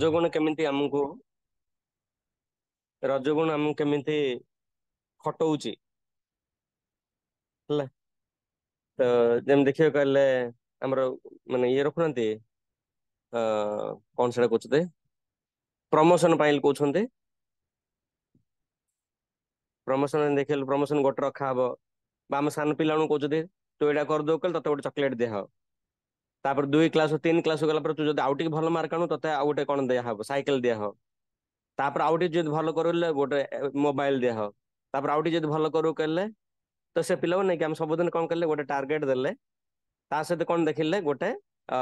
ରଜଗୁଣ କେମିତି ଆମକୁ ରଜଗୁଣ ଆମକୁ କେମିତି ଖଟଉଛି ହେଲା। ତ ଯେମିତି ଦେଖିବାକୁ କହିଲେ ଆମର ମାନେ ଇଏ ରଖୁନାହାନ୍ତି କଣ ସେଟା କହୁଛନ୍ତି ପ୍ରମୋସନ ପାଇଁ କହୁଛନ୍ତି। ପ୍ରମୋସନ ଦେଖିଲେ ପ୍ରମୋସନ ଗୋଟେ ରଖାହବ ବା ଆମ ସାନ ପିଲାମାନଙ୍କୁ କହୁଛନ୍ତି ତୁ ଏଇଟା କରିଦବୁ କହିଲେ ତତେ ଗୋଟେ ଚକୋଲେଟ ଦିଆହବ। ତାପରେ 2 କ୍ଲାସ 3 କ୍ଲାସ ଗଲା ପରେ ତୁ ଯଦି ଆଉ ଟିକେ ଭଲ ମାର୍କ ଆଣୁ ତତେ ଆଉ ଗୋଟେ କଣ ଦିଆହବ ସାଇକେଲ ଦିଆହବ। ତାପରେ ଆଉ ଟିକେ ଯଦି ଭଲ କରିଲେ ଗୋଟେ ମୋବାଇଲ ଦିଆହବ। ତାପରେ ଆଉ ଟିକେ ଯଦି ଭଲ କରୁ କହିଲେ ତ ସେ ପିଲାକୁ ନେଇକି ଆମେ ସବୁଦିନ କଣ କଲେ ଗୋଟେ ଟାର୍ଗେଟ ଦେଲେ ତା ସହିତ କଣ ଦେଖିଲେ ଗୋଟେ ଅ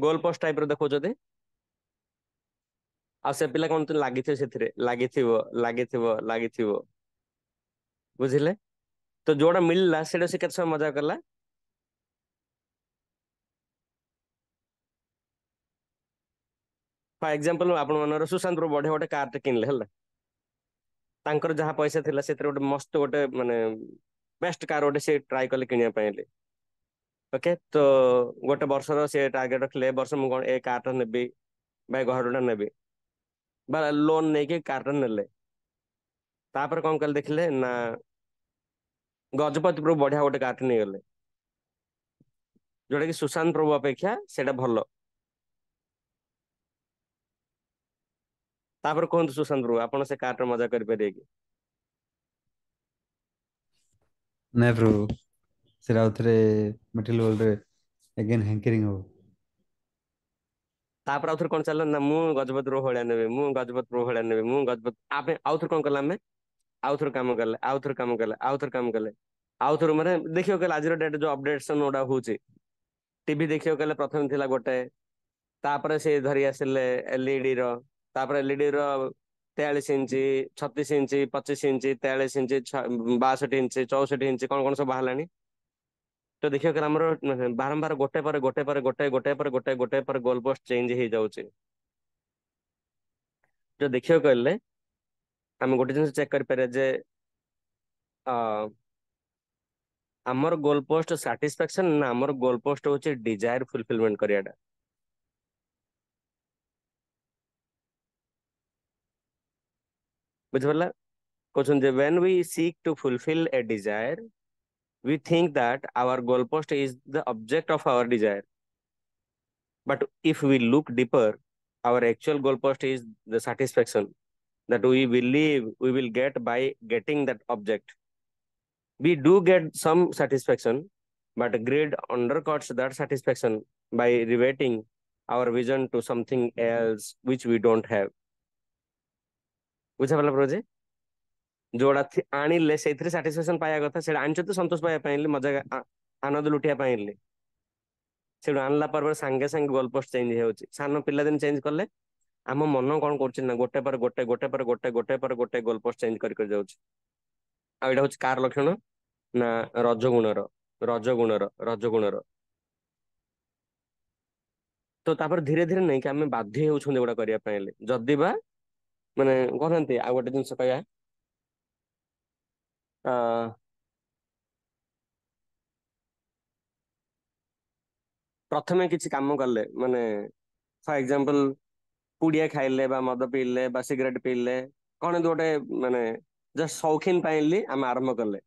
ଗୋଲ ପୋଷ୍ଟ ଟାଇପ ର ଦେଖଉଛନ୍ତି। ଆଉ ସେ ପିଲା କଣ ଲାଗିଥିବ ସେଥିରେ ଲାଗିଥିବ ବୁଝିଲେ। ତ ଯୋଉଟା ମିଳିଲା ସେଇଟା ସେ କେତେ ସମୟ ମଜା କଲା। ଫର ଏକ୍ସାମ୍ପଲ ଆପଣ ମାନଙ୍କର ସୁଶାନ୍ତ ରୁ ବଢିଆ ଗୋଟେ କାର୍ ଟେ କିଣିଲେ ହେଲା। ତାଙ୍କର ଯାହା ପଇସା ଥିଲା ସେଥିରେ ଗୋଟେ ମସ୍ତ ଗୋଟେ ମାନେ ବେଷ୍ଟ କାର ଗୋଟେ ସେ ଟ୍ରାଏ କଲେ କିଣିବା ପାଇଁ ହେଲେ। ଓକେ ତ ଗୋଟେ ବର୍ଷର ସେ ଟାର୍ଗେଟ ରଖିଲେ ଏ ବର୍ଷ ମୁଁ କଣ ଏ କାର୍ ଟା ନେବି ବା ଘର ଟା ନେବି ବା ଲୋନ ନେଇକି କାର ଟା ନେଲେ। ତାପରେ କଣ କଲେ ଦେଖିଲେ ନା ଗଜପତି ପ୍ରଭୁ ବଢିଆ ଗୋଟେ କାର୍ ଟେ ନେଇଗଲେ। ଯୋଉଟା କି ସୁଶାନ୍ତ ପ୍ରଭୁ ଅପେକ୍ଷା ସେଇଟା ଭଲ। ତାପରେ କୁହନ୍ତୁ ସୁଶାନ୍ତ ପ୍ରଭୁ ଆପଣ ସେ କାର୍ ଟା ମଜା କରିପାରିବେ କି? ନାଇଁ ପ୍ରଭୁ ସେଟା ଆଉଥରେ ମେଟେରିଆଲ ୱାର୍ଲ୍ଡରେ ଏଗେନ୍ ହ୍ୟାଙ୍କରିଂ ହବ। ତାପରେ ଆଉଥରେ କଣ ଚାଲିଲା ନା ମୁଁ ଗଜପତି ପ୍ରଭୁ ଭଳିଆ ନେବି ମୁଁ ଗଜପତି ପ୍ରଭୁ ଭଳିଆ ନେବି ମୁଁ ଗଜପତି ଆଉଥରେ କଣ କଲେ ଆମେ ଆଉଥରେ କାମ କଲେ ଆଉଥରେ କାମ କଲେ ଆଉଥରେ କାମ କଲେ। ଆଉଥରେ ମାନେ ଦେଖିବାକୁ ଗଲେ ଆଜିର ଡେଟ ଯୋଉ ଅପଡେଟସନ ଗୁଡା ହଉଛି ଟିଭି ଦେଖିବାକୁ ଗଲେ ପ୍ରଥମେ ଥିଲା ଗୋଟେ ତାପରେ ସେ ଧରି ଆସିଲେ ଏଲଇଡି ର ତାପରେ ଏଲଇଡି ର 43 inch 36 inch 25 inch 43 inch 62 inch 64 inch କଣ କଣ ସବୁ ବାହାରିଲାଣି। ତ ଦେଖିବାକୁ ଗଲେ ଆମର ବାରମ୍ବାର ଗୋଟେ ପରେ ଗୋଟେ ପରେ ଗୋଟେ ଗୋଟେ ପରେ ଗୋଟେ ପରେ ଗୋଲ ପୋଷ୍ଟ ଚେଞ୍ଜ ହେଇଯାଉଛି। ତ ଦେଖିବାକୁ ଗଲେ ଆମେ ଗୋଟେ ଜିନିଷ ଚେକ୍ କରିପାରିବା ଯେ ଅ ଆମର ଗୋଲ ପୋଷ୍ଟ ସାଟିସ୍ଫାକ୍ସନ ନା ଆମର ଗୋଲ ପୋଷ୍ଟ ହଉଛି ଡିଜାୟାର ଫୁଲଫିଲମେଣ୍ଟ କରିବାଟା। ବୁଝିପାରିଲା କହୁଛନ୍ତି ଯେ when we seek to fulfill a desire we think that our goalpost is the object of our desire. But if we look deeper, our actual goalpost is the satisfaction that we believe we will get by getting that object. We do get some satisfaction, but greed undercuts that satisfaction by reverting our vision to something else which we don't have. ବୁଝାପାରିଲା ପ୍ରଭୁଜୀ ଯୋଉଟା ଆଣିଲେ ସେଇଥିରେ satisfaction ପାଇବା କଥା ସେଇଟା ଆଣିଛନ୍ତି ସନ୍ତୋଷ ପାଇବା ପାଇଁ ହେଲେ ମଜା ଆନନ୍ଦ ଲୁଟିବା ପାଇଁ ହେଲେ ସେଇଠୁ ଆଣିଲା ପରେ ସାଙ୍ଗେ ସାଙ୍ଗେ ଗୋଲ ପୋଷ୍ଟ ଚେଞ୍ଜ ହେଇଯାଉଛି ସାନ ପିଲାଦିନ ଚେଞ୍ଜ କଲେ ଆମ ମନ କଣ କରୁଛି ନା ଗୋଟେ ପରେ ଗୋଟେ ଗୋଟେ ପରେ ଗୋଟେ ଗୋଟେ ପରେ ଗୋଟେ ଗୋଲ ପୋଷ୍ଟ ଚେଞ୍ଜ କରି ଯାଉଛି। ଆଉ ଏଇଟା ହଉଛି କାର ଲକ୍ଷଣ ନା ରଜଗୁଣର ରଜଗୁଣର। ତ ତାପରେ ଧୀରେ ଧୀରେ ନାଇଁକି ଆମେ ବାଧ୍ୟ ହେଉଛନ୍ତି ଏଗୁଡା କରିବା ପାଇଁ ହେଲେ ଯଦି ବା ମାନେ କହୁନାହାନ୍ତି ଆଉ ଗୋଟେ ଜିନିଷ କହିବା ଆ ପ୍ରଥମେ କିଛି କାମ କଲେ ମାନେ ଫର ଏକ୍ସାମ୍ପଲ ପୁଡିଆ ଖାଇଲେ ବା ମଦ ପିଇଲେ ବା ସିଗରେଟ ପିଇଲେ କଣ ଗୋଟେ ମାନେ ଜଷ୍ଟ ସୌଖିନ ପାଇଁଲି ଆମେ ଆରମ୍ଭ କଲେ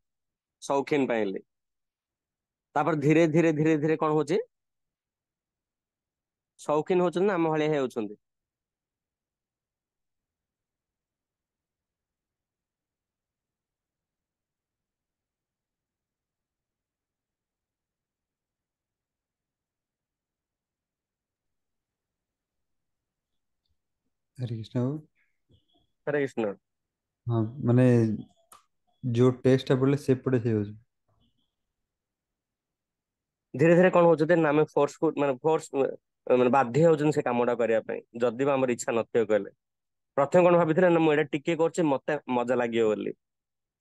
ସୌଖିନ ପାଇଁଲି ତାପରେ ଧୀରେ ଧୀରେ ଧୀରେ ଧୀରେ କଣ ହଉଛି ସୌଖିନ ହଉଛନ୍ତି ନା ଆମ ଭଳିଆ ହେଉଛନ୍ତି। ହରେ କୃଷ୍ଣ ବାବୁ। ହରେ କୃଷ୍ଣ। ହଁ ମାନେ ଯୋଉ ଟେଷ୍ଟଟା ପଡିଲେ ସେପଟେ ହେଇଯାଉଛି। ଧୀରେ ଧୀରେ କଣ ହଉଛି ନା ଆମେ ଫୋର୍ସ ମାନେ ବାଧ୍ୟ ହଉଛନ୍ତି ସେ କାମଟା କରିବା ପାଇଁ ଯଦି ବା ଆମର ଇଚ୍ଛା ନଥିବ କହିଲେ ପ୍ରଥମେ କଣ ଭାବିଥିଲେ ନା ମୁଁ ଏଇଟା ଟିକେ କରୁଛି ମତେ ମଜା ଲାଗିବ ବୋଲି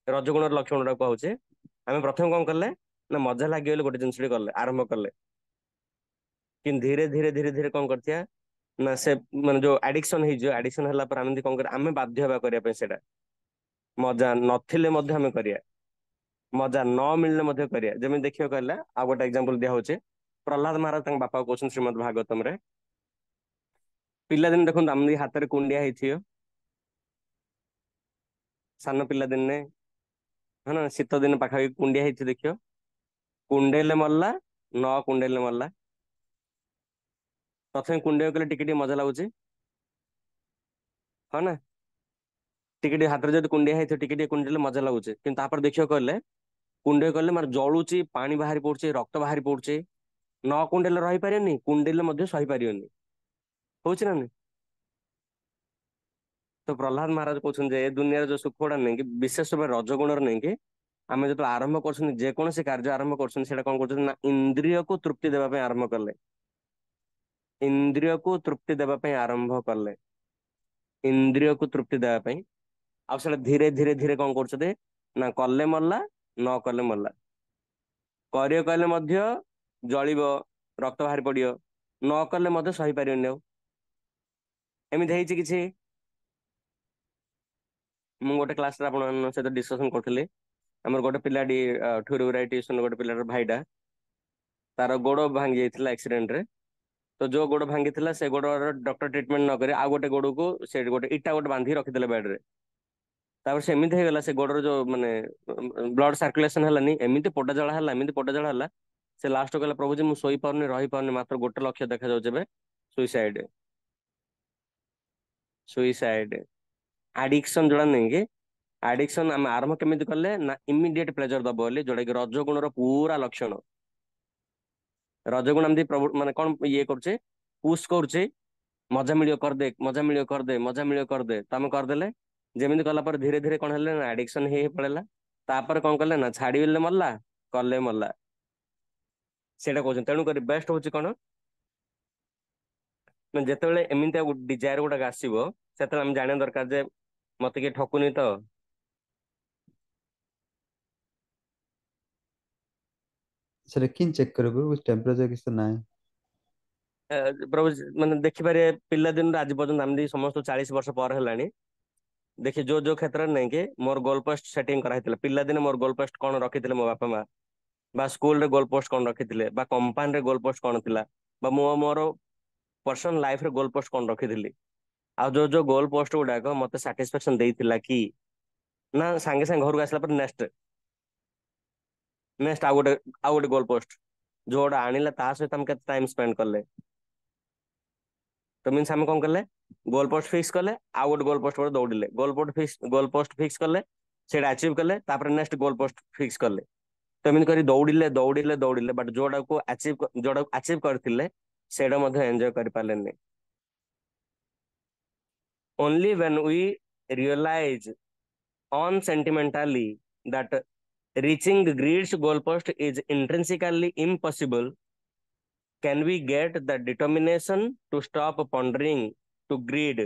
ରଜଗୁଣର ଲକ୍ଷଣ ଟା କହୁଛେ ଆମେ ପ୍ରଥମେ କଣ କଲେ ନା ମଜା ଲାଗିବ ବୋଲି ଗୋଟେ ଜିନିଷ କଲେ ଆରମ୍ଭ କଲେ କିନ୍ତୁ ଧୀରେ ଧୀରେ ଧୀରେ ଧୀରେ କଣ କରିଥିବା ନା ସେ ମାନେ ଯୋଉ ଆଡିକସନ ହେଇଯିବ ଆଡିକସନ ହେଲା ପରେ ଆମେ ଏମିତି କଣ କରିବା ଆମେ ବାଧ୍ୟ ହବା କରିବା ପାଇଁ ସେଇଟା ମଜା ନଥିଲେ ମଧ୍ୟ ଆମେ କରିବା ମଜା ନ ମିଳିଲେ ମଧ୍ୟ କରିବା ଯେମିତି ଦେଖିବାକୁ କହିଲା ଆଉ ଗୋଟେ ଏକ୍ସାମ୍ପଲ ଦିଆ ହଉଛି ପ୍ରହ୍ଲାଦ ମହାରାଜ ତାଙ୍କ ବାପା କହୁଛନ୍ତି ଶ୍ରୀମଦ ଭାଗବତମ ରେ ପିଲାଦିନ ଦେଖନ୍ତୁ ଆମ ହାତରେ କୁଣ୍ଡିଆ ହେଇଥିବ, ସାନ ପିଲାଦିନେ ହଁ ନା, ଶୀତ ଦିନ ପାଖାପାଖି କୁଣ୍ଡିଆ ହେଇଥିବ ଦେଖିବ। କୁଣ୍ଡେଇଲେ ମଲା, ନ କୁଣ୍ଡେଇଲେ ମଲା। ପ୍ରଥମେ କୁଣ୍ଡେଇ କଲେ ଟିକେ ଟିକେ ମଜା ଲାଗୁଛି, ହଁ ନା। ଟିକେ ଟିକେ ହାତରେ ଯଦି କୁଣ୍ଡିଆ ହେଇଥିବ ଟିକେ ଟିକେ କୁଣ୍ଡେଇଲେ ମଜା ଲାଗୁଛି, କିନ୍ତୁ ତାପରେ ଦେଖିବାକୁ କହିଲେ କୁଣ୍ଡେଇ କଲେ ମାନେ ଜଳୁଛି, ପାଣି ବାହାରି ପଡୁଛି, ରକ୍ତ ବାହାରି ପଡୁଛି। ନ କୁଣ୍ଡେଇଲେ ରହିପାରିବନି, କୁଣ୍ଡେଇଲେ ମଧ୍ୟ ସହିପାରିବନି। ହଉଛି ନା ନାଇଁ? ତ ପ୍ରହ୍ଲାଦ ମହାରାଜ କହୁଛନ୍ତି ଯେ ଏ ଦୁନିଆରେ ଯୋଉ ସୁଖ ଗୁଡା ନାହିଁ କି, ବିଶେଷ ଭାବେ ରଜ ଗୁଣର ନାହିଁ କି, ଆମେ ଯେତେବେଳେ ଆରମ୍ଭ କରୁଛନ୍ତି, ଯେକୌଣସି କାର୍ଯ୍ୟ ଆରମ୍ଭ କରୁଛନ୍ତି, ସେଇଟା କଣ କରୁଛନ୍ତି ନା ଇନ୍ଦ୍ରିୟକୁ ତୃପ୍ତି ଦେବା ପାଇଁ ଆରମ୍ଭ କଲେ। ଇନ୍ଦ୍ରିୟକୁ ତୃପ୍ତି ଦେବା ପାଇଁ ଆରମ୍ଭ କଲେ। ଇନ୍ଦ୍ରିୟକୁ ତୃପ୍ତି ଦେବା ପାଇଁ। ଆଉ ସେଇଟା ଧୀରେ ଧୀରେ ଧୀରେ କଣ କରୁଛନ୍ତି ନା କଲେ ମଲା, ନ କଲେ ମଲା। କରିବାକୁ କହିଲେ ମଧ୍ୟ ଜଳିବ, ରକ୍ତ ବାହାରି ପଡିବ। ନ କଲେ ମଧ୍ୟ ସହିପାରିବନି ଆଉ। ଏମିତି ହେଇଛି କିଛି। ମୁଁ ଗୋଟେ କ୍ଲାସରେ ଆପଣଙ୍କ ସହିତ ଡିସ୍କସନ କରୁଥିଲି। ଆମର ଗୋଟେ ପିଲାଟି ଠୁରୁରାଇ ଟିଉସନ ଗୋଟେ ପିଲାର ଭାଇଟା, ତାର ଗୋଡ ଭାଙ୍ଗି ଯାଇଥିଲା ଆକ୍ସିଡେଣ୍ଟ ରେ। ତ ଯୋଉ ଗୋଡ ଭାଙ୍ଗିଥିଲା ସେ ଗୋଡର ଡକ୍ଟର ଟ୍ରିଟମେଣ୍ଟ ନ କରି ଆଉ ଗୋଟେ ଗୋଡକୁ ସେ ଗୋଟେ ଇଟା ଗୋଟେ ବାନ୍ଧି ରଖିଥିଲେ ବେଡରେ। ତାପରେ ସେମିତି ହେଇଗଲା, ସେ ଗୋଡର ଯୋଉ ମାନେ ବ୍ଲଡ ସାର୍କୁଲେସନ ହେଲାନି, ଏମିତି ପୋଡା ଜଳା ହେଲା, ଏମିତି ପୋଡା ଜଳା ହେଲା। ସେ ଲାଷ୍ଟ କହିଲା ପ୍ରଭୁ ଯେ ମୁଁ ଶୋଇପାରୁନି, ରହିପାରୁନି, ମାତ୍ର ଗୋଟେ ଲକ୍ଷ୍ୟ ଦେଖାଯାଉଛି ଏବେ, ସୁଇସାଇଡ। ସୁଇସାଇଡ। ଆଡିକ୍ସନ ଯୋଉଟା ନାହିଁ କି, ଆଡିକ୍ସନ ଆମେ ଆରମ୍ଭ କେମିତି କଲେ ନା ଇମିଡିଏଟ ପ୍ଲେଜର ଦବ ବୋଲି, ଯୋଉଟା କି ରଜ ଗୁଣର ପୁରା ଲକ୍ଷଣ। ରଜଗୁଣ ଏମିତି ପ୍ରଭୁ ମାନେ କଣ ଇଏ କରୁଛେ, ପୁସ୍ କରୁଛେ, ମଜା ମିଳିବ କରିଦେ, ମଜା ମିଳିବ କରିଦେ, ମଜା ମିଳିବ କରିଦେ, ତମେ କରିଦେଲେ। ଯେମିତି କଲା ପରେ ଧୀରେ ଧୀରେ କଣ ହେଲେ ନା ଆଡିକ୍ସନ ହେଇ ହେଇ ପଳେଇଲା। ତାପରେ କଣ କଲେ ନା ଛାଡିଲେ ମଲା, କଲେ ମଲା। ସେଇଟା କହୁଛନ୍ତି, ତେଣୁ କରି ବେଷ୍ଟ ହଉଛି କଣ ନା ଯେତେବେଳେ ଏମିତିଆ ଡିଜାୟାର ଗୁଡାକ ଆସିବ, ସେତେବେଳେ ଆମେ ଜାଣିବା ଦରକାର ଯେ ମତେ କିଏ ଠକୁନି ତ। ସେଟା କେମିତି ଚେକ୍ କରିବୁ, ଟେମ୍ପରେଚର କିଛି ତ ନାହିଁ। ପ୍ରଭୁ ମାନେ ଦେଖିପାରିବେ ପିଲାଦିନରୁ ଆଜି ପର୍ଯ୍ୟନ୍ତ ଆମେ ସମସ୍ତ 40 ବର୍ଷ ପରେ ହେଲାଣି, ଦେଖି ଯୋଉ ଯୋଉ କ୍ଷେତ୍ରରେ ନାଇଁ କି ମୋର ଗୋଲ ପୋଷ୍ଟ ସେଟିଂ କରାହେଇଥିଲା, ପିଲାଦିନେ ମୋର ଗୋଲ ପୋଷ୍ଟ କଣ ରଖିଥିଲେ ମୋ ବାପା ମା, ବା ସ୍କୁଲରେ ଗୋଲ ପୋଷ୍ଟ କଣ ରଖିଥିଲେ, ବା କମ୍ପାନୀରେ ଗୋଲ ପୋଷ୍ଟ କଣ ଥିଲା, ବା ମୁଁ ମୋର ପର୍ସନାଲ ଲାଇଫରେ ଗୋଲ ପୋଷ୍ଟ କଣ ରଖିଥିଲି। ଆଉ ଯୋଉ ଯୋଉ ଗୋଲ ପୋଷ୍ଟ ଗୁଡାକ ମତେ ସାଟିସ୍ଫାକ୍ସନ ଦେଇଥିଲା କି, ନା ସାଙ୍ଗେ ସାଙ୍ଗେ ଘରକୁ ଆସିଲା ପରେ ନେକ୍ସଟ, ନେକ୍ସଟ ଆଉ ଗୋଟେ ଗୋଲ ପୋଷ୍ଟ ଯୋଉଟା ଆଣିଲା ତା ସହିତ ଆମେ କେତେ ଟାଇମ ସ୍ପେଣ୍ଡ କଲେ। ତ ମିନ୍ସ ଆମେ କଣ କଲେ, ଗୋଲ ପୋଷ୍ଟ ଫିକ୍ସ କଲେ, ଆଉ ଗୋଟେ ଗୋଲ ପୋଷ୍ଟ ପରେ ଦୌଡ଼ିଲେ, ଗୋଲ ପୋଷ୍ଟ ଫିକ୍ସ କଲେ, ସେଇଟା ଆଚିଭ୍ କଲେ, ତାପରେ ନେକ୍ସଟ ଗୋଲ ପୋଷ୍ଟ ଫିକ୍ସ କଲେ। ତ ଏମିତି କରି ଦୌଡ଼ିଲେ ଦୌଡ଼ିଲେ ଦୌଡ଼ିଲେ, ବଟ୍ ଯୋଉଟାକୁ ଆଚିଭ୍ କରିଥିଲେ ସେଇଟା ମଧ୍ୟ ଏନ୍ଜୟ କରିପାରିଲେନି। Only when we realize on sentimentally that reaching Greed's goalpost is intrinsically impossible, can we get the determination to stop pondering to greed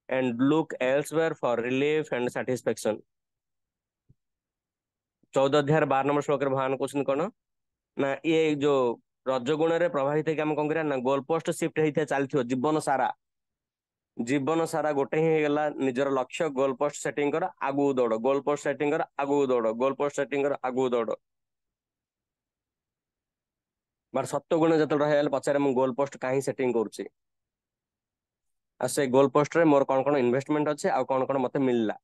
and look elsewhere for relief and satisfaction. 14 ଅଧ୍ୟାୟର 12 number ଶ୍ଲୋକରେ ଭଗବାନ କହୁଛନ୍ତି କଣ ନା ଇଏ ଯୋଉ ରଜଗୁଣରେ ପ୍ରଭାବିତ ହେଇକି ଆମେ କଣ କରିବା ନା ଗୋଲ ପୋଷ୍ଟ ସିଫ୍ଟ ହେଇଥାଏ ଚାଲିଥିବ ଜୀବନ ସାରା। ଜୀବନ ସାରା ଗୋଟେ ହିଁ ହେଇଗଲା ନିଜର ଲକ୍ଷ୍ୟ ଗୋଲ ପୋଷ୍ଟ ସେଟିଂ କର ଆଗକୁ ଦୌଡ, ଗୋଲ ପୋଷ୍ଟ ସେଟିଂ କର ଆଗକୁ ଦୌଡ, ଗୋଲ ପୋଷ୍ଟ ସେଟିଂ କର ଆଗକୁ ଦୌଡ। ବଟ୍ ସତ୍ୟ ଗୁଣ ଯେତେବେଳେ ରହିଗଲେ ପଚାରେ ମୁଁ ଗୋଲ ପୋଷ୍ଟ କାହିଁ ସେଟିଂ କରୁଛି, ଆଉ ସେ ଗୋଲ ପୋଷ୍ଟରେ ମୋର କଣ କଣ ଇନଭେଷ୍ଟମେଣ୍ଟ ଅଛି, ଆଉ କଣ କଣ ମତେ ମିଳିଲା,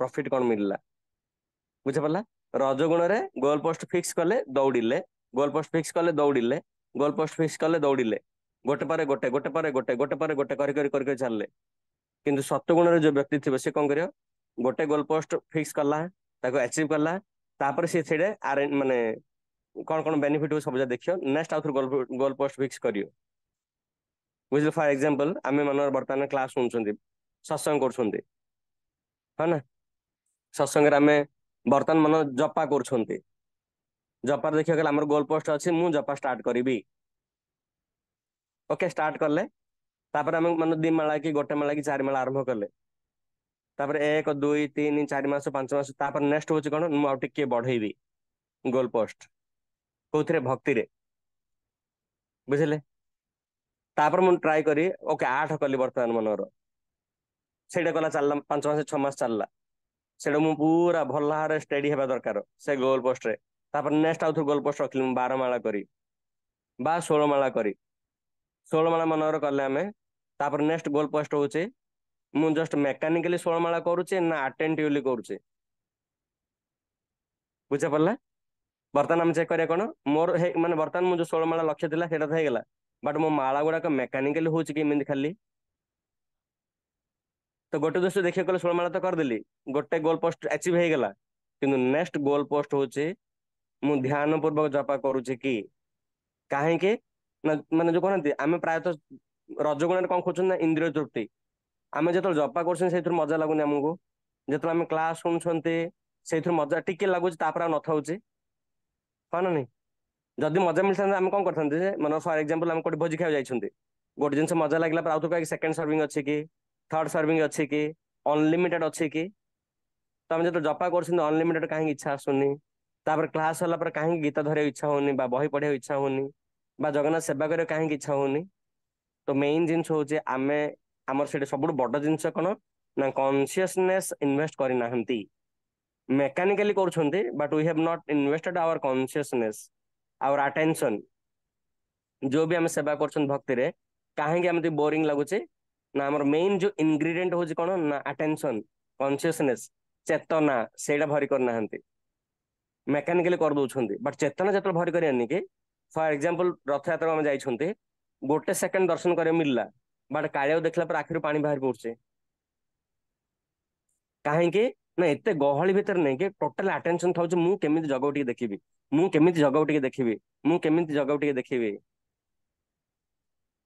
ପ୍ରଫିଟ କଣ ମିଳିଲା। ବୁଝିପାରିଲା। ରଜଗୁଣରେ ଗୋଲ ପୋଷ୍ଟ ଫିକ୍ସ କଲେ ଦୌଡ଼ିଲେ, ଗୋଲ ପୋଷ୍ଟ ଫିକ୍ସ କଲେ ଦୌଡ଼ିଲେ, ଗୋଲ ପୋଷ୍ଟ ଫିକ୍ସ କଲେ ଦୌଡ଼ିଲେ, ଗୋଟେ ପରେ ଗୋଟେ, ଗୋଟେ ପରେ ଗୋଟେ, ଗୋଟେ ପରେ ଗୋଟେ କରି ଚାଲିଲେ। କିନ୍ତୁ ସତ୍ୱଗୁଣରେ ଯୋଉ ବ୍ୟକ୍ତି ଥିବ ସେ କଣ କରିବ, ଗୋଟେ ଗୋଲ ପୋଷ୍ଟ ଫିକ୍ସ କଲା, ତାକୁ ଆଚିଭ କଲା, ତାପରେ ସେ ସେଇଟା ମାନେ କଣ କଣ ବେନିଫିଟ ସବୁ ଯାକ ଦେଖିବ, ନେକ୍ସଟ ଆଉ ଥରେ ଗୋଲ ପୋଷ୍ଟ ଫିକ୍ସ କରିବ। ବୁଝିଲେ। ଫର ଏକ୍ସାମ୍ପଲ ଆମେ ମାନଙ୍କର ବର୍ତ୍ତମାନ କ୍ଲାସ ଶୁଣୁଛନ୍ତି, ସତ୍ସଙ୍ଗ କରୁଛନ୍ତି, ହଁ ନା। ସତ୍ସଙ୍ଗରେ ଆମେ ବର୍ତ୍ତମାନ ମାନ ଜପା କରୁଛନ୍ତି, ଜପାରେ ଦେଖିବାକୁ ଗଲେ ଆମର ଗୋଲ ପୋଷ୍ଟ ଅଛି ମୁଁ ଜପା ଷ୍ଟାର୍ଟ କରିବି। ଓକେ ଷ୍ଟାର୍ଟ କଲେ, ତାପରେ ଆମେ ମାନେ 2 ମାଳା କି 1 ମାଳା କି 4 ମାଳା ଆରମ୍ଭ କଲେ, ତାପରେ 1 2 3 4 ମାସ 5 ମାସ, ତାପରେ ନେକ୍ସଟ ହଉଛି କଣ ମୁଁ ଆଉ ଟିକେ ବଢେଇବି ଗୋଲ ପୋଷ୍ଟ, କୋଉଥିରେ ଭକ୍ତିରେ। ବୁଝିଲେ। ତାପରେ ମୁଁ ଟ୍ରାଏ କରି ଓକେ 8 କଲି ବର୍ତ୍ତମାନ ମନର, ସେଇଟା କଲା ଚାଲିଲା 5 ମାସ 6 ମାସ ଚାଲିଲା, ସେଇଟା ମୁଁ ପୁରା ଭଲ ଭାବରେ ଷ୍ଟଡି ହେବା ଦରକାର ସେ ଗୋଲ ପୋଷ୍ଟରେ। ତାପରେ ନେକ୍ସଟ ଆଉ ଥରେ ଗୋଲ ପୋଷ୍ଟ ରଖିଲି ମୁଁ 12 ମାଳା କରି ବା 16 ମାଳା କରି, 16 ମାଳ ମନର କଲେ ଆମେ, तापर नेक्स्ट गोल पोस्ट होचे मु जस्ट मेकानिकली 16 माला करूचे ना अटेंटिवली करूचे बुझा पड़ला बर्तमान हम चेक करिया कोन मोर माने बर्तमान मु जो 16 माला लक्ष्य थिला सेटा થઈ गेला बट मो माला गुडा मेकानिकली होची कि मिंद खाली तो गोटे दृष्टि देखिए कल 16 माला तो करदेली गोटे गोल पोस्ट अचीव हो गला किंतु नेक्स्ट गोल पोस्ट होचे मु ध्यान पूर्वक जपा करूचे कि काहे के ना माने जो कहते आमे प्रायतः रजगुण कौन खोजन ना इंद्रिय तृप्ति आमे जतल जपा करछन सेथुर मजा लागुनी हमको जतल आमे क्लास सुनछन्ते सेथुर मजा टिके लागुची तापर न थाउची हा ना नहीं जदि मजा मिलता आमे कौन करथांते माने फॉर एग्जांपल आमे कोठी भोजी खाइ जाइछन्ते गोटे जिंस मजा लागला पर आउतो का सेकंड सर्विंग अछि कि थर्ड सर्विंग अछि कि अनलिमिटेड अछि कि तो आमे जतो जपा करछन अनलिमिटेड काहे इच्छा आसुनी तापर क्लास होला पर काहे गीत धरे इच्छा होनी बा बही पढ़े इच्छा होनी बा जगन्नाथ सेवा करे काहे इच्छा होनी तो मेन जिंस होचे आमे हमर सेटे सबुठ बड़ जिंस कोन ना कॉन्शियसनेस इन्वेस्ट करि नाहंती मेकानिकली करूछन्ते but we have not invested our consciousness our attention जो भी आमे सेवा करछन भक्ति रे काहे आमे बोरिंग लागुचे ना हमर मेन जो इंग्रेडिएंट होची कोन ना अटेंशन कॉन्शियसनेस चेतना सेटा भरी कर नाहंती मेकानिकली कर दउछन्ती बट चेतना जतल भरी करियानी कि फॉर एग्जांपल रथ यात्रा में जाइछन्ते गोटे सेकंड दर्शन करे मिलला बट कालियाव देखला पर आखिर पानी बाहर पड़छे काहेकि ना एते गहଳି भीतर नहीं कि टोटल अटेंशन थाउ मु केमिति जगाव टिके देखिबी मु केमिति जगाव टिके देखिबी मु केमिति जगाव टिके देखिबी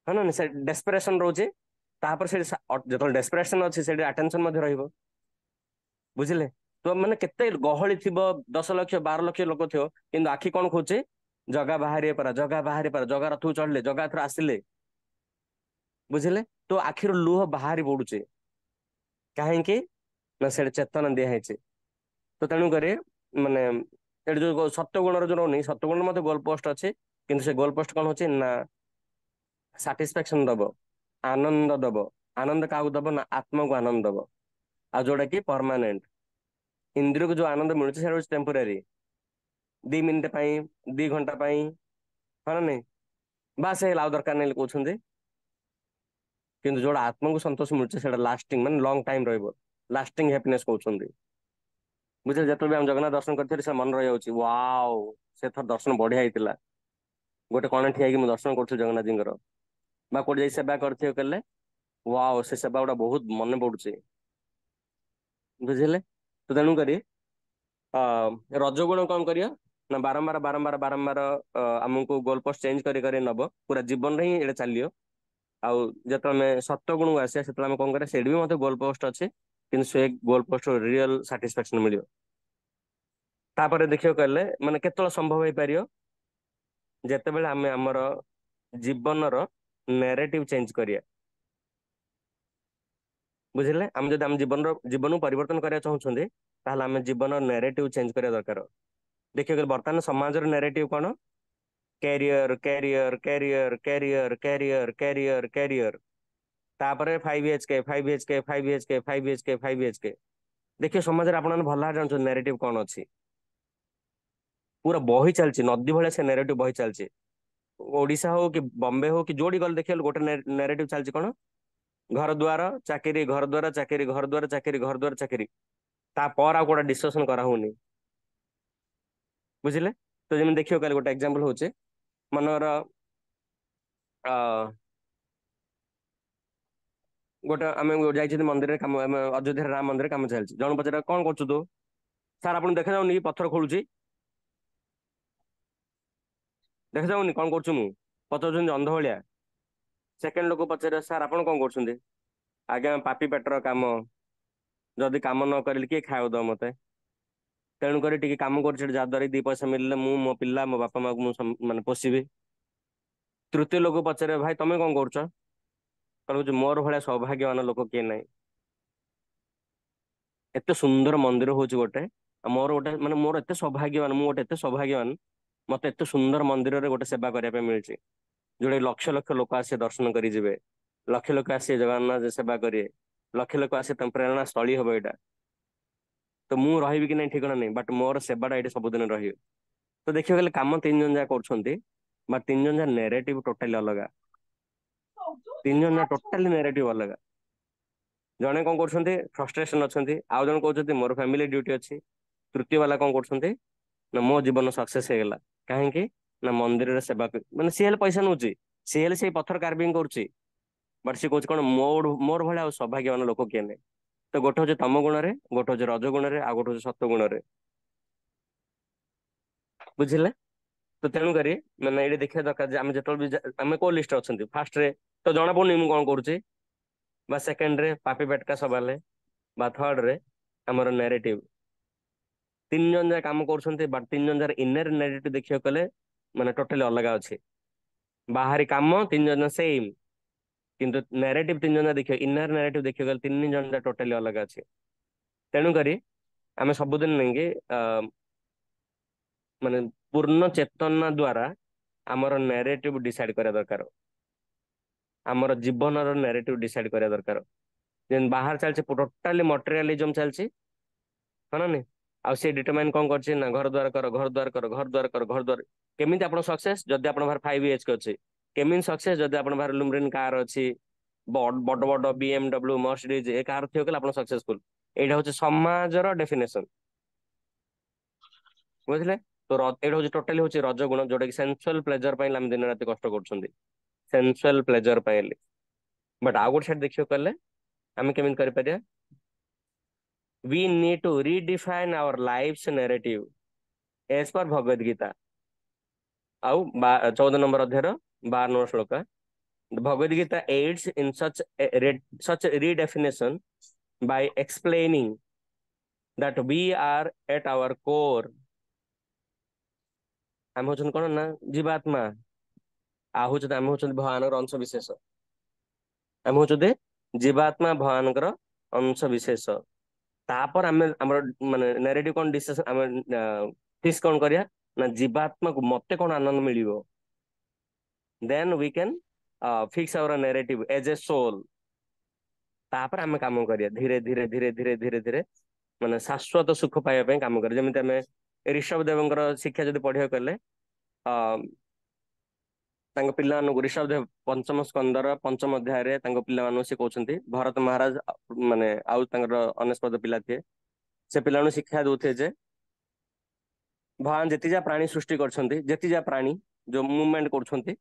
है ना से डेस्परेशन रोचे तापर से जतल डेस्परेशन अछि से अटेंशन मध्ये रहइबो बुझिले तो माने केते गहଳି थिबो 10 लाख 12 लाख लोक थियो किंतु आखि कोन खोचे जगह बाहरी पर जगह रथु चढ़ले जगह थर आसिले बुझिले तो आखिर लुह बाहरी पडुचे काहेकि ना से चेतना दिया है तो तेणु करे माने एट जो सत्य गुण जो नहीं सत्य गुण मत गोल पोस्ट अच्छे किंतु से गोल पोस्ट कौन होचे ना साटिस्फैक्शन दब आनंद दब आनंद क्या दब ना आत्मा को आनंद दब आ जोड़ा कि परमानेंट इंद्रिय को जो आनंद मिलुचे से टेम्पोरारी 2 मिनिट पाई 2 घंटा पाई हाँ ना नहीं बास है लाउ दरकार नहीं कहते किंतु जोड़ा आत्मा को संतोष मिलुचे से लास्टिंग मान लॉन्ग टाइम रहिबो लास्टिंग हैप्पीनेस कहते बुझे जब भी हम जगन्नाथ दर्शन करते से मन रही जाऊँ वाओ से थर दर्शन बढ़िया होता गोटे कण ठिया कि दर्शन करूँ जगन्नाथ जी बा कोई जाई सेवा करथियो कले वाओ से सेवा गुड़ा बहुत मन पड़ुचे बुझिले तो तेणु करी रजगुण कौन करिया ना बारंबार बारंबार बारंबार हमको गोल पोस्ट चेंज करी नब पूरा जीवन रे ही एटा चलियो आउ जत सत्य गुण को आसिया से कौन करिया सेठ भी मते गोल पोस्ट अच्छे किंतु से गोल पोस्ट रियल साटिस्फैक्शन मिलियो तापर देखियो कहले माने केतल संभव हो पारियो जेतेबेले आमे हमर जीवनर नैरेटिव चेंज करिया बुझिले हम जब हम जीवन को परिवर्तन करया चाहछन्ते ताहले आमे जीवन नैरेटिव चेंज करिया दरकार देखियो वर्तमान समाज रो नैरेटिव कोन career career career career career career career तापर 5 BHK 5 BHK 5 BHK 5 BHK 5 BHK देखियो समाज रे आपन भला जानछो नैरेटिव कोन अछि पूरा बही चलछि नदी भले से नैरेटिव बही चलछि ओडिशा हो कि बॉम्बे हो कि जोड़ी गल देखिए गोटे नैरेटिव चलछि कोन घर द्वार चाकरी घर द्वार चाकरी घर द्वार चाकरी घर द्वार चाकरी ता पर आ कोटा डिस्कशन करा होनी बुझिले तो जेम देखियो काले गोटे एग्जांपल होचे मनर गोटे आमे जाइछि मंदिर रे काम अयोध्या राम मंदिर काम चलछि जण पचरा कोन करछु तू सर आपन देखा जाउनी पत्थर खोलुछि देखा जाउनी कोन करछु मु पतौछन अंध भलिया सेकंड लोक पचरे सर आपन कोन करछुंदी आज्ञा पापी पेटर काम जदि काम न करिले किए खाइब द मते तेणु करी टिके काम कर जहाँद्वारा 2 पैसा मिलले मु मो पिला मो बापा माँ को माने पोषिबी तृतीय लोक पचारे भाई तमें कौन कर मोर भाया सौभाग्यवान लोक किए ना एत सुंदर मंदिर हूँ गोटे मोर गोटे माने मोर एत सौभाग्यवान मु गोटे एत सौभाग्यवान मत एत सुंदर मंदिर रे गोटे सेवा करने मिली जोड़े लक्ष लक्ष लोक आसे दर्शन करी जिवे लक्ष लोक आसे जगन्नाथ सेवा करिए लक्ष लोक आसे प्रेरणा स्थली हम यहाँ तो मु रही कि नहीं ठिकाना नहीं बट मोर सेवाटा ये सबुदिन रही तो देखिए गले कम 3 जन जहाँ कर 3 जन जहाँ नेरेटिव टोटाली अलग तीन जन टोटाली नेरेटिव अलग जने कौन कर फ्रस्ट्रेशन अच्छा आउ जन कहते मोर फैमिली ड्यूटी अच्छी तृतीय वाला कौन कर ना मो जीवन सक्सेस हो गला कहीं ना मंदिर रे सेवा माने सी हेले पैसा नौची सी हेले से पत्थर कार्विंग करुच्ची बट सी कौन मोर मोर भाई सौभाग्यवान लोक किए नहीं तो गोटे हूँ तम गुण रे गोटे हूँ रज गुण रे आ गोटे हूँ सत्व गुण रे बुझिले तो तेणु करी मैंने ये देखा दरकार आम जो भी आम को लिस्ट अच्छा फास्ट रे तो जना पड़नी मुझे कौन करुच्ची बा सेकेंड रे पापी पेटका सवाल बा थर्ड रे हमर नैरेटिव तीन जन जा काम कर बट तीन जन जार इनर नैरेटिव देखिए कले माने टोटली अलग अच्छे बाहरी काम तीन जन सेम किंतु नैरेटिव तीन जन देखिए इनर नैरेटिव देखिए गले तीन जन जा टोटली अलग अच्छे तेणु करी आम सबुदिन नहीं माने पूर्ण चेतना द्वारा आमर नैरेटिव डिसाइड करा दरकार आमर जीवन नैरेटिव डिसाइड करा दरकार जेन बाहर चलছে टोटाली मटेरियलिज्म चलছে हाँ ना नहीं आउ से डिटरमाइन कौन करছে ना घर द्वार कर घर द्वार कर घर द्वार कर घर द्वार केमिति आपण सक्सेस जदि आपण बाहर 5 BHK अच्छे केमिति सक्सेस जदि आपण बाहर लुमरिन कार अच्छी बड़ बड़ बड़ BMW मर्सिडीज ए कार थियो कले आपण सक्सेसफुल एटा होचे समाजर डेफिनेशन बुझले तो एटा होचे टोटली होचे रज गुण जोटा कि सेंसुअल प्लेजर पई हम दिन रात कष्ट करछुंदी सेंसुअल प्लेजर पई बट आउ गोटे साइड देखियो कले आमे केमिति करि परिया we need to redefine our life's narrative as per Bhagavad Gita आउ 14 नंबर अध्याय 12 श्लोक Bhagavad Gita aids in such redefinition by explaining that we are at our core ଆମେ ହଉଛନ୍ତି କଣ ନା जीवात्मा आ हूँ आम हूँ भगवान अंश विशेष आम हूँ जीवात्मा भगवान अंश विशेष तापर आमे हमर माने नैरेटिव कोन डिसीजन आमे फिक्स कोन करिया ना जीवात्मा को मते कोन आनंद मिलिबो then we can fix our narrative as a soul तापर आमे काम करिया धीरे धीरे धीरे धीरे धीरे धीरे माने शाश्वत सुख पाइबा ପାଇଁ काम करिया जेमिति आमे ऋषभ देवଙ୍କର शिक्षा जदि पढिया कले तांग पिल्लाମାନଙ୍କୁ ऋषभ देव पंचम स्कंदर पंचम अध्याय रे तांग पिल्लाମାନଙ୍କୁ से कहउछंती भरत महाराज माने आउ तांगर अनेस्पद पिला थिए से पिलानु शिक्षा दउथे जे भगवान जेति जा प्राणी सृष्टि करछंती जेति जा प्राणी जो मूवमेंट करछंती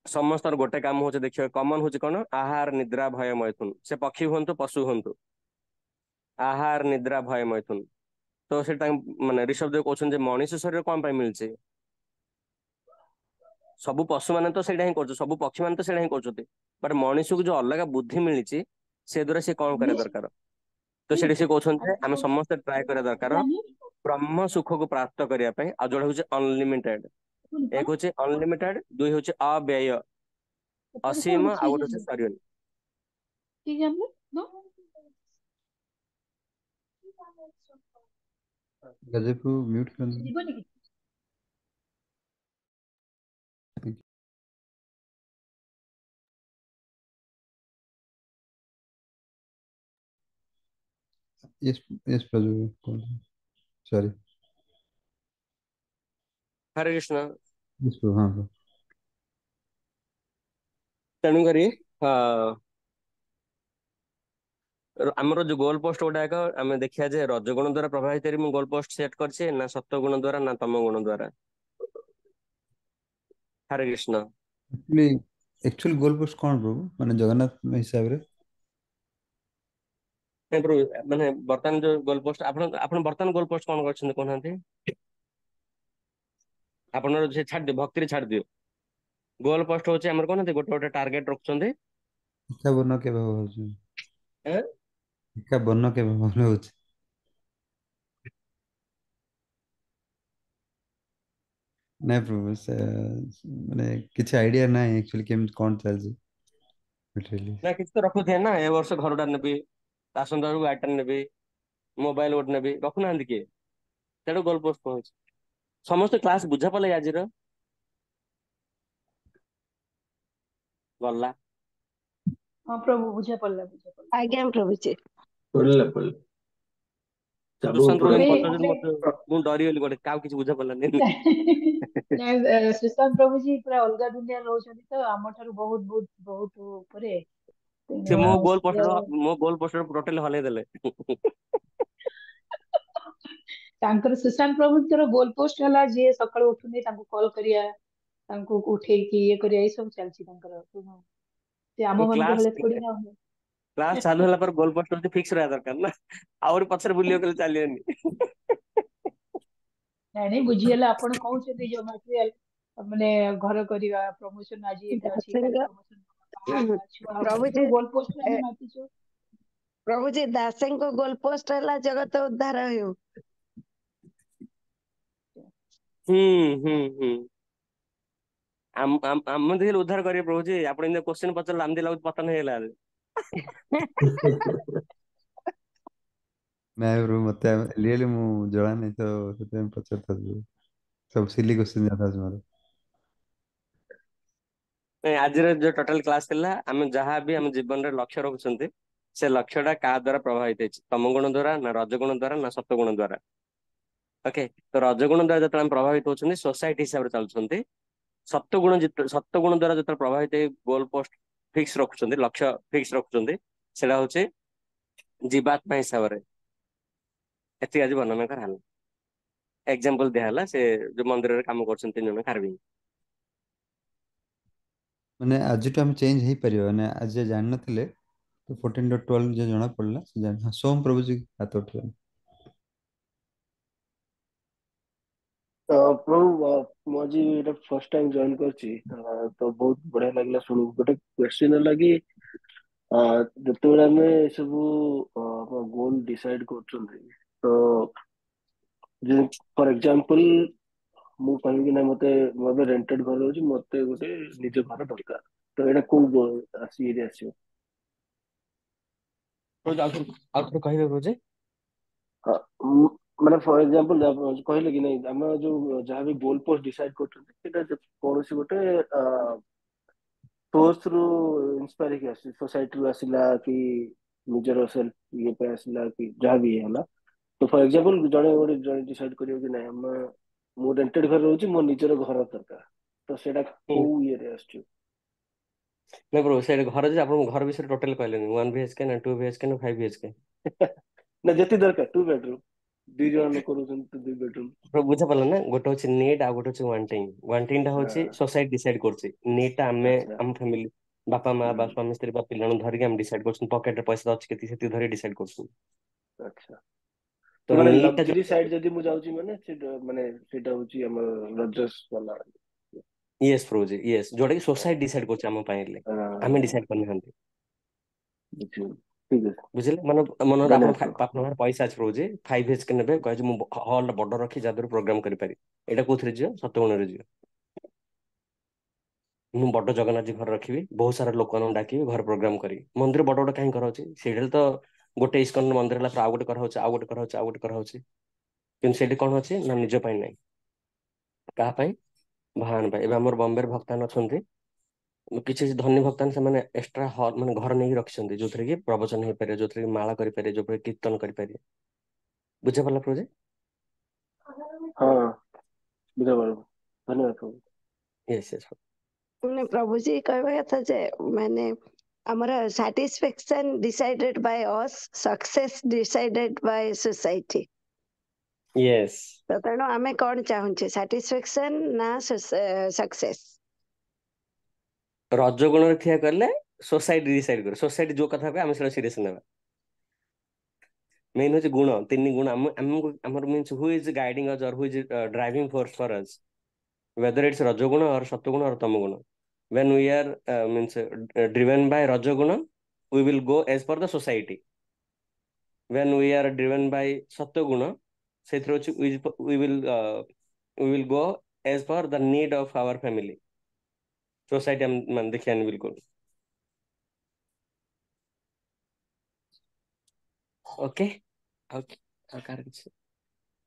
समस्त गोटे काम होचे देखियो कॉमन होचे कोन आहार निद्रा भय मैथुन से पक्षी हुंतु पशु हुंतु आहार निद्रा भय मैथुन तो से माने ऋषभ देव कहछन जे मनुष्य शरीर कोन पय मिलचे सब पशु माने तो सेटा ही करछ सब पक्षी माने तो सेटा ही करछते बट मनुष्य को जो अलग बुद्धि मिलिची से द्वारा से कोन करे दरकार तो सेठी से कहछन जे आमे समस्त ट्राई करे दरकार ब्रह्म सुख को प्राप्त करिया ପାଇଁ आ जोडा होचे अनलिमिटेड एक होचे अनलिमिटेड दुई होचे अव्यय असीम आ गोटे होचे शरीर गजब को म्यूट कर दो। यस यस प्रभु सॉरी हरे कृष्ण यस प्रभु हाँ प्रभु तेणु करी आमर जो गोल पोस्ट गुड़ाक आम देखिया जे रजगुण द्वारा प्रभावित मु गोल पोस्ट सेट करछे ना सत्व गुण द्वारा ना तम गुण द्वारा Hare Krishna actually actual goal post कौन प्रभु माने जगन्नाथ हिसाब रे माने बर्तमान जो गोल पोस्ट आपण बर्तमान गोल पोस्ट कौन करछन कोनहांती आपण जे छाड़ दियो भक्ति रे छाड़ दियो गोल पोस्ट होचे हमर कोनहांती गोटे गोटे टारगेट रखछन्ते इच्छा बन्न के भाव होची हैं इच्छा बन्न के भाव होची नहीं प्रभु से माने किसी आइडिया नहीं एक्चुअली केम कौन चल जी लिटरली ना किछ तो रखुथे ना ए वर्ष घरडा नेबी आसंदा को गाइटन नेबी मोबाइल गोट नेबी रखुनाहांती के तेडो गोल पोस्ट पहुंच समस्त क्लास बुझा पले आजिर गल्ला हाँ प्रभु बुझा पड़ला आज्ञा प्रभुजी पड़ले ସୁଶାନ୍ତ ପ୍ରଭୁ ଆମେ ଏମିତି ଆମେ ପଚାରୁଛନ୍ତି ମତେ, ମୁଁ ଡରିଗଲି, ଗୋଟେ କାହାକୁ କିଛି ବୁଝା ପଡିଲାନି। ନାଇଁ ସୁଶାନ୍ତ ପ୍ରଭୁ जी ପୁରା ଅଲଗା ଦୁନିଆରେ ରହୁଛନ୍ତି ତ, ଆମ ଠାରୁ ବହୁତ ବହୁତ ବହୁତ ଉପରେ। ସେ ତେଣୁ ସିଏ ମୋ ଗୋଲ ପୋଷ୍ଟର ଟୋଟାଲି ହଲେଇ ଦେଲେ। ତାଙ୍କର ସୁଶାନ୍ତ ପ୍ରଭୁଙ୍କର ଗୋଲ ପୋଷ୍ଟ ହେଲା ଯିଏ ସକାଳୁ ଉଠୁନି ତାଙ୍କୁ କଲ୍ କରିବା, ତାଙ୍କୁ ଉଠେଇକି ଇଏ କରିବା, ଏଇ ସବୁ ଚାଲିଛି ତାଙ୍କର। ତେଣୁ ସେ ଆମ ମାନଙ୍କ କ୍ଲାସ ଭଳିଆ ଥୋଡି ନା ହୁଏ। କ୍ଲାସ ଚାଲୁ ହେଲା ପରେ ଗୋଲ ପୋଷ୍ଟର ହଉଛି ଫିକ୍ସ ରହିବା ଦରକାର ନା, ଆହୁରି ପଛରେ ବୁଲିବାକୁ ହେଲେ ଚାଲିବନି। ନାଇଁ ନାଇଁ ବୁଝିଗଲା ଆପଣ କହୁଛନ୍ତି ଯୋଉ ମାଟେରିଆଲ ମାନେ ଘର କରିବା, ପ୍ରମୋସନ ଆଜି ଏଟା ଅଛି କାଲି ଦାସଙ୍କ ପ୍ରମୋସନ, ବାହାଘର ଛୁଆ ହବ, ପ୍ରଭୁ ଏସବୁ ଗୋଲ ପୋଷ୍ଟରେ ଆମେ ମାତିଛୁ। ପ୍ରଭୁଜୀ ଦାସଙ୍କ ଗୋଲପୋଷ୍ଟ ହେଲା ଜଗତ ଉଦ୍ଧାର ହେଉ। ହୁଁ ହୁଁ ହୁଁ। ଆମେ ଦେଖିଲେ ଉଦ୍ଧାର କରିବେ ପ୍ରଭୁଜୀ, ଆପଣ ଏମିତି କୋଶ୍ଚିନ୍ ପଚାରିଲେ ଆମେ ଲାଗୁଛି ପତନ ହେଇଗଲା। ନାଇଁ ବ୍ରୋ, ମତେ ରିଏଲି ମୁଁ ଜଣା ନାହିଁ ତ ସେଥିପାଇଁ ପଚାରୁଥିଲି। ସବୁ ସିଲି କ୍ୱେଶ୍ଚନ ଯାକ ମୋର। ନାଇଁ, ଆଜିର ଯୋଉ ଟୋଟାଲ କ୍ଲାସ ଥିଲା, ଆମେ ଯାହା ବି ଆମ ଜୀବନରେ ଲକ୍ଷ୍ୟ ରଖୁଛନ୍ତି, ସେ ଲକ୍ଷ୍ୟ ଟା କାହା ଦ୍ଵାରା ପ୍ରଭାବିତ ହେଇଛି? ତମ ଗୁଣ ଦ୍ଵାରା, ନା ରଜଗୁଣ ଦ୍ଵାରା, ନା ସତ୍ୟ ଗୁଣ ଦ୍ଵାରା? ଓକେ, ତ ରଜଗୁଣ ଦ୍ଵାରା ଯେତେବେଳେ ଆମେ ପ୍ରଭାବିତ ହଉଛନ୍ତି, ସୋସାଇଟି ହିସାବରେ ଚାଲୁଛନ୍ତି। ସତ୍ୟ ଗୁଣ ଦ୍ଵାରା ଯେତେବେଳେ ପ୍ରଭାବିତ ହେଇ ଗୋଲ ପୋଷ୍ଟ ଫିକ୍ସ ରଖୁଛନ୍ତି, ଲକ୍ଷ୍ୟ ଫିକ୍ସ ରଖୁଛନ୍ତି, ସେଟା ହଉଛି ଜୀବାତ୍ମା ହିସାବରେ। ଏତିକି ଆଜି ବର୍ଣ୍ଣନା କରାହେଲା। ଏକ୍ସାମ୍ପଲ ଦିଆହେଲା, ସେ ଯୋଉ ମନ୍ଦିରରେ କାମ କରୁଛନ୍ତି 3 ଜଣ ଖାରବୀ। ମାନେ ଆଜିଠୁ ଆମେ ଚେଞ୍ଜ ହେଇପାରିବା, ମାନେ ଆଜି ଜାଣିନଥିଲେ ତ 14.12 ଯେ ଜଣା ପଡିଲା, ସେ ଜାଣି, ହଁ, ସୋମ ପ୍ରଭୁ जी ହାତ ଉଠେଇଲେ। ପ୍ରଭୁ, ମୁଁ ଆଜି ଏଇଟା ଫର୍ଷ୍ଟ ଟାଇମ ଜଏନ କରିଛି, ତ ବହୁତ ବଢିଆ ଲାଗିଲା ଶୁଣି। ଗୋଟେ କ୍ୱେଶ୍ଚନ ହେଲା କି ଯେତେବେଳେ ଆମେ ସବୁ ଗୋଲ ଡିସାଇଡ କରୁଛନ୍ତି, ତ ଫର ଏକ୍ଜାମ୍ପଲ ମୁଁ କହିବି କି ନା ମୁଁ ଏବେ ରେଣ୍ଟେଡ ଘର ରହୁଛି, ମତେ ଗୋଟେ ନିଜ ଘର ଦରକାର, ତ ଏଇଟା କୋଉ ଇଏରେ ଆସିବ? ଆଉ ଥରେ କହିବେ ପ୍ରଭୁଜୀ। ହଁ, ମାନେ ଫର ଏକ୍ଜାମ୍ପଲ କହିଲେ କି ନାଇଁ, ଆମେ ଯୋଉ ଯାହାବି ଗୋଲ ପୋଷ୍ଟ ଡିସାଇଡ କରୁଛନ୍ତି, ସେଇଟା କୌଣସି ଗୋଟେ ସୋର୍ସ ରୁ ଇନ୍ସପାୟାର ହେଇକି ଆସିଛି, ସୋସାଇଟିରୁ ଆସିଲା କି ନିଜର ସେଲ୍ଫ ଇଏ ପାଇଁ ଆସିଲା, କି ଯାହା ବି ଇଏ ହେଲା। ତ ଫର ଏକ୍ଜାମ୍ପଲ ଜଣେ ଡିସାଇଡ କରିବ କି ନାଇଁ, ମୁଁ ରେଣ୍ଟେଡ ଘରେ ରହୁଛି, ମୋ ନିଜର ଘର ଦରକାର, ତ ସେଇଟା ହୁଁ। କୋଉ ଇଏରେ ଆସୁଛି? ନାଇଁ ପ୍ରଭୁ, ସେ ଘର ଯେ ଆପଣଙ୍କ ଘର ବିଷୟରେ ଟୋଟାଲି କହିଲେନି। 1 BHK ନା 2 BHK ନା 5 BHK? ନା ଯେତିକି ଦରକାର, 2 ବେଡରୁମ, 2 ଜଣ ଲୋକ ରହୁଛନ୍ତି ତ 2 ବେଡରୁମ। ବୁଝା ପଡିଲା ନା, ଗୋଟେ ହଉଛି ନିଡ୍, ଆଉ ଗୋଟେ ହଉଛି ୱାଣ୍ଟିଂ। ୱାଣ୍ଟିଂ ଟା ହଉଛି ସୋସାଇଟି ଡିସାଇଡ କରୁଛି, ନିଡ୍ ଟା ଆମେ ଆଚ୍ଛା। ଆମ ଫ୍ୟାମିଲି, ବାପା ମା ବା ସ୍ୱାମୀ ସ୍ତ୍ରୀ ବା ପିଲାଙ୍କୁ ଧରିକି ଆମେ ଡିସାଇଡ କରୁଛୁ, ପକେଟରେ ପଇସା ଅଛି କେତିକି ସେତିକି ଧରି ଡିସାଇଡ କରୁଛୁ। ଆଚ୍ଛା, ତ ତ ମାନେ ନିଡ୍ ଟା ଲକ୍ଜରୀ ସାଇଡ ଯଦି ମୁଁ ଯାଉଛି, ସେଇଟା ହଉଛି ଆମର ଲକ୍ଜସ୍ ବାଲା। ୟେସ୍ ପ୍ରଭୁଜୀ, ୟେସ୍, ଯୋଉଟା କି ସୋସାଇଟି ଡିସାଇଡ କରୁଛି ଆମ ପାଇଁ, ହେଲେ ଆମେ ଡିସାଇଡ କରିନାହାନ୍ତି। ବୁଝିଲି, ଠିକ ଅଛି, ବୁଝିଲେ, ମନରେ ଆପଣ ଧନ୍ୟବାଦ ପ୍ରଭୁ। ଆପଣଙ୍କର ପଇସା ଅଛି ପ୍ରଭୁଜୀ, 5 BHK ନେବେ, କହିବେ ମୁଁ ହଲ୍ ବଡ ରଖି ଯାହା ପ୍ରୋଗ୍ରାମ କରିପାରିବି। ଏଇଟା କୋଉଥିରେ ଯିବ? ସତ୍ୟଗୁଣରେ ଯିବ। ମୁଁ ବଡ ଜଗନ୍ନାଥ ଘର ରଖିବି, ବହୁତ ସାରା ଲୋକମାନଙ୍କୁ ଡାକିବି, ଘରେ ପ୍ରୋଗ୍ରାମ କରିବି। ମନ୍ଦିର ବଡ ବଡ କାହିଁ କରାଉଛି? ସେଇଟା ତ ଗୋଟେ ଇସ୍କନ ମନ୍ଦିର ହେଲା, ଆଉ ଗୋଟେ କରାହଉଛି, ଆଉ ଗୋଟେ କରାହଉଛି, ଆଉ ଗୋଟେ କରାହଉଛି, କିନ୍ତୁ ସେଠି କଣ ଅଛି ନା ନିଜ ପାଇଁ ନାହିଁ, କାହା ପାଇଁ? ଭଗବାନ ପାଇଁ। ଏବେ ଆମର ବମ୍ବେରେ ଭକ୍ତାନ ଅଛନ୍ତି, କିଛି ଧନୀ ଭକ୍ତାନ, ସେମାନେ ଏକ୍ସଟ୍ରା ହଲ୍ ମାନେ ଘର ନେଇକି ରଖିଛନ୍ତି, ଯୋଉଥିରେ କି ପ୍ରବଚନ ହେଇପାରିବ, ଯୋଉଥିରେ କି ମାଳ କରିପାରିବେ, ଯୋଉଥିରେ କୀର୍ତ୍ତନ କରିପାରିବେ। ବୁଝିପାରିଲ ପ୍ରଭୁଜୀ? ହଁ, ବୁଝାପଡିବ, ଧନ୍ୟବାଦ ପ୍ରଭୁ। Yes Yes. ମାନେ ପ୍ରଭୁଜୀ କହିବା କଥା ଯେ, ମାନେ ଆମର ସାଟିସ୍ଫେକ୍ସନ decided by us, success decided by society. Yes. ତ ତେଣୁ ଆମେ କଣ ଚାହୁଁଛେ, ସାଟିସ୍ଫେକ୍ସନ ନା ସକ୍ସେସ? ରଜଗୁଣରେ ଠିଆ କଲେ ସୋସାଇଟି ଡିସାଇଡ କରେ, ସୋସାଇଟି ଯୋଉ କଥା କହେ ଆମେ ସେଟା ସିରିୟସ୍ ନେବା। ମେନ୍ ହଉଛି ଗୁଣ, 3 ଗୁଣ ଆମକୁ, ଆମର means who is guiding us, or who is driving force for us, whether it's ରଜଗୁଣ or ସତ୍ୱଗୁଣ or ତମଗୁଣ। when we are means driven by rajaguna, we will go as per the society. when we are driven by sattva-guna, ସେଥିରେ ହଉଛି we will go as per the need of our family, society ମାନେ ଦେଖିବାନି ବିଲକୁଲ। Okay, ଆଉ ଆଉ କାହାର କିଛି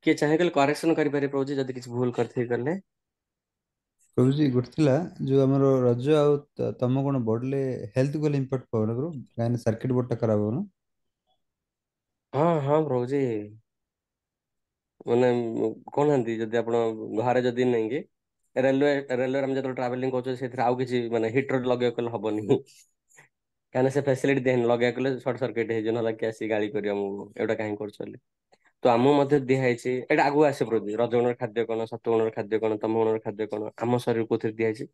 କିଏ ଚାହିଁ କଲେ କରେକ୍ସନ କରିପାରିବେ ପ୍ରଭୁଜୀ, ଯଦି କିଛି ଭୁଲ କରିଥିବି କଲେ। ପ୍ରଭୁଜୀ ଗୋଟେ ଥିଲା, ଯୋଉ ଆମର ରଜ ଆଉ ତମ ଗୁଣ ବଢିଲେ ହେଲ୍ଥ ଗଲେ ଇମ୍ପାକ୍ଟ ପଡେ ବ୍ରୋ, କାହିଁକି ସର୍କିଟ ବୋର୍ଡ ଟା ଖରାପ ହବ ନା? ହଁ ହଁ ପ୍ରଭୁଜୀ, ମାନେ କହୁନାହାନ୍ତି ଯଦି ଆପଣ ଘରେ ଯଦି ନାଇଁ କି ରେଲୱେ ଆମେ ଯେତେବେଳେ ଟ୍ରାଭେଲିଂ କରୁଛୁ ସେଥିରେ ଆଉ କିଛି ମାନେ ହିଟର ଲଗେଇବାକୁ କଲେ ହବନି କାହିଁକିନା ସେ ଫ୍ୟାସିଲିଟି ଦିଏନି ଲଗେଇବାକୁ କଲେ ସର୍ଟ ସର୍କିଟ ହେଇଯିବ ନହେଲେ କିଏ ଆସି ଗାଳି କରିବ ଆମକୁ ଏଇଟା କାହିଁ କରୁଛୁ ବୋଲି। ତ ଆମକୁ ମଧ୍ୟ ଦିଆହେଇଛି ଏଇଟା ଆଗକୁ ଆସେ ପ୍ରତି ରଜଗଣର ଖାଦ୍ୟ କଣ ସତ୍ୱଗୁଣର ଖାଦ୍ୟ କଣ ତମଗୁଣର ଖାଦ୍ୟ କଣ ଆମ ଶରୀର କୋଉଥିରେ ଦିଆହେଇଛି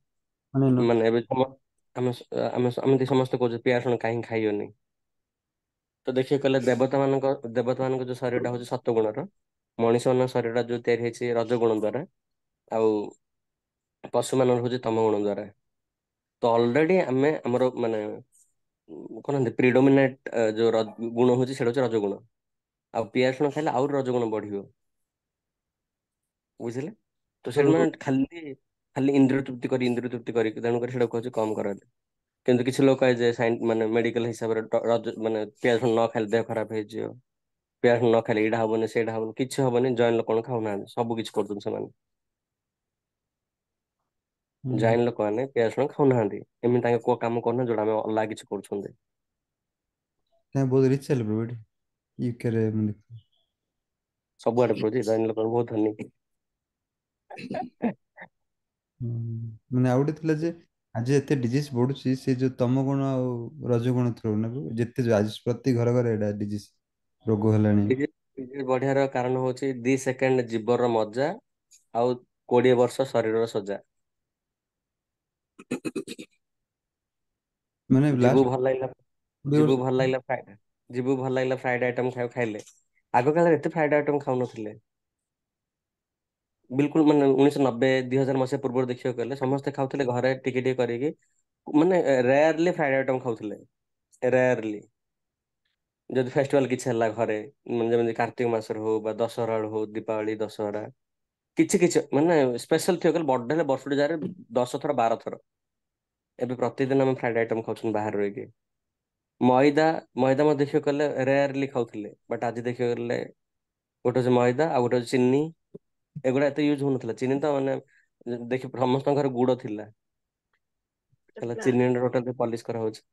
ମାନେ ମାନେ ଏବେ ଆମେ ଆମେ ସମସ୍ତେ କହୁଛୁ ପିଆଜ ରସୁଣ କାହିଁକି ଖାଇବନି। ତ ଦେଖିବାକୁ ଗଲେ ଦେବତା ମାନଙ୍କ ଯୋଉ ଶରୀରଟା ହଉଛି ସତ୍ୱଗୁଣର ମଣିଷ ମାନଙ୍କ ଶରୀରଟା ଯୋଉ ତିଆରି ହେଇଛି ରଜଗୁଣ ଦ୍ଵାରା ଆଉ ପଶୁ ମାନଙ୍କର ହଉଛି ତମ ଗୁଣ ଦ୍ଵାରା। ତ ଅଲରେଡି ଆମେ ଆମର ମାନେ କହନ୍ତି ପ୍ରିଡୋମିନେଟ ଯୋଉ ଗୁଣ ହଉଛି ସେଇଟା ହଉଛି ରଜଗୁଣ। ଆଉ ପିଆଜ ରସୁଣ ଖାଇଲେ ଆହୁରି ରଜଗୁଣ ବଢିବ ବୁଝିଲେ। ତ ସେଠି ମାନେ ଖାଲି ଖାଲି ଇନ୍ଦ୍ରିୟ ତୃପ୍ତି କରିକି ତେଣୁକରି ସେଇଟା କୁହାଯାଉଛି କମ କରାନ୍ତି। କିନ୍ତୁ କିଛି ଲୋକ କହିବେ ଯେ ମାନେ ମେଡିକାଲ ହିସାବରେ ମାନେ ପିଆଜ ରସୁଣ ନ ଖାଇଲେ ଦେହ ଖରାପ ହେଇଯିବ। ପିଆଜ ରସୁଣ ନ ଖାଇଲେ ଏଇଟା ହବନି ସେଇଟା ହବନି କିଛି ହବନି ଜୈନ ଲୋକ ଖାଉନାହାନ୍ତି ସବୁ କିଛି କରୁଛନ୍ତି ସେମାନେ। ହୁଁ, ଜାଇନ ଲୋକମାନେ ପିଆଜ ରସୁଣ ଖାଉନାହାନ୍ତି ଏମିତି ତାଙ୍କ କୋଉ କାମ କରୁନାହାନ୍ତି ଯୋଉଟା ଆମେ ଅଲଗା କିଛି କରୁଛନ୍ତି। କାଇଁ ବହୁତ ରିଚ୍ ହେଲେ bro ଏଠି ୟୁକେ ରେ ମୁଁ ଦେଖିଥିଲି। ସବୁଆଡେ ପ୍ରଚୁର ଜୈନ ଲୋକ ବହୁତ ଧନୀ। ହୁଁ, ମାନେ ଆଉ ଗୋଟେ ଥିଲା ଯେ ଆଜି ଏତେ ଡିଜିଜ ବଢୁଛି ସେ ଯୋଉ ତମ ଗୁଣ ଆଉ ରଜ ଗୁଣ ଥ୍ରୋ ନା ଯେତେ ଆଜି ପ୍ରତି ଘର ଘରେ ଏଇଟା ଡିଜିଜ ରୋଗ ହେଲାଣି। ଡିଜିଜ ବଢିବାର କାରଣ ହଉଛି 2 ସେକେଣ୍ଡ ଜୀବର ମଜା ଆଉ 20 ବର୍ଷ ଶରୀରର ସଜା। ମାନେ ଯିବୁ ଲାଷ୍ଟ ଭଲ ଲାଗିଲା 20 ଯିବୁ ବର୍ଷ ଭଲ ଲାଗିଲା ଯିବୁ ଭଲ ଲାଗିଲା ଫ୍ରାଇଡ ଆଇଟମ ଖାଇଲେ ଆଗ କାଳରେ ଏତେ ଫ୍ରାଇଡ ଆଇଟମ ଖାଉନଥିଲେ। ବିଲକୁଲ ମାନେ 1990 2000 ମସିହା ପୂର୍ବରୁ ଦେଖିବାକୁ ଗଲେ ସମସ୍ତେ ଖାଉଥିଲେ ଘରେ ଟିକେ ଟିକେ କରିକି ମାନେ ରେୟାରଲି ଫ୍ରାଇଡ ଆଇଟମ ଖାଉଥିଲେ ରେୟାରଲି। ଯଦି ଫେଷ୍ଟିଭାଲ କିଛି ହେଲା ଘରେ ମାନେ ଯେମିତି କାର୍ତ୍ତିକ ମାସରେ ହଉ ବା ଦଶହରା ହଉ ଦୀପାବଳି ଦଶହରା କିଛି କିଛି ମାନେ ସ୍ପେଶାଲ ଥିବ କହିଲେ ବଡ ହେଲେ ବର୍ଷଟେ ଯାରେ 10 ଥର 12 ଥର। ଏବେ ପ୍ରତିଦିନ ଆମେ ଫ୍ରାଇଡ ଆଇଟମ ଖାଉଛନ୍ତି ବାହାରେ ରହିକି। ମଇଦା ମଧ୍ୟ ଦେଖିବାକୁ ଗଲେ ରେୟାରଲି ଖାଉଥିଲେ ବଟ୍ ଆଜି ଦେଖିବାକୁ ଗଲେ ଗୋଟେ ହଉଛି ମଇଦା ଆଉ ଗୋଟେ ହଉଛି ଚିନି ଏଗୁଡା ଏତେ ୟୁଜ ହଉନଥିଲା ଚିନି ତ ମାନେ ଦେଖି ସମସ୍ତଙ୍କ ଘରେ ଗୁଡ ଥିଲା। ହେଲା ଚିନି ଟୋଟାଲ ପଲିସ କରାହଉଛି।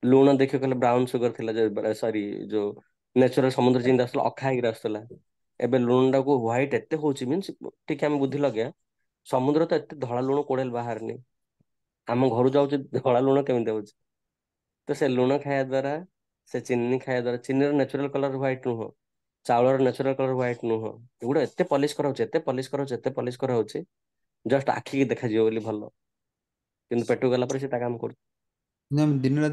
ଲୁଣ ଦେଖିବାକୁ ଗଲେ ବ୍ରାଉନ ସୁଗର ଥିଲା ସରି ଯୋଉ ନେଚୁରାଲ ସମୁଦ୍ର ଯେମିତି ଆସୁଥିଲା ଅଖା ହେଇକି ଆସୁଥିଲା। ଏବେ ଲୁଣ ଟାକୁ ହ୍ୱାଇଟ୍ ଏତେ ହଉଛି ମିନ୍ସ ଟିକେ ଆମେ ବୁଦ୍ଧି ଲଗେଇବା ସମୁଦ୍ର ତ ଏତେ ଧଳା ଲୁଣ କୋଉଠି ବାହାରିନି ଆମ ଘରୁ ଯାଉଛି ଧଳା ଲୁଣ କେମିତି ହଉଛି। ତ ସେ ଲୁଣ ଖାଇବା ଦ୍ଵାରା ସେ ଚିନି ଖାଇବା ଦ୍ଵାରା ଚିନିର ନେଚୁରାଲ କଲର ହ୍ୱାଇଟ୍ ନୁହଁ। ଚାଉଳର ନେଚୁରାଲ କଲର ହ୍ୱାଇଟ୍ ନୁହଁ ଏଗୁଡ଼ା ଏତେ ପଲିସ କରାଉଛି ଏତେ ପଲିସ କରାଉଛି ଏତେ ପଲିସ କରାଉଛି ଜଷ୍ଟ ଆଖିକି ଦେଖାଯିବ ବୋଲି ଭଲ କିନ୍ତୁ ପେଟକୁ ଗଲା ପରେ ସେ ତା କାମ କରୁଛି। ଦିନ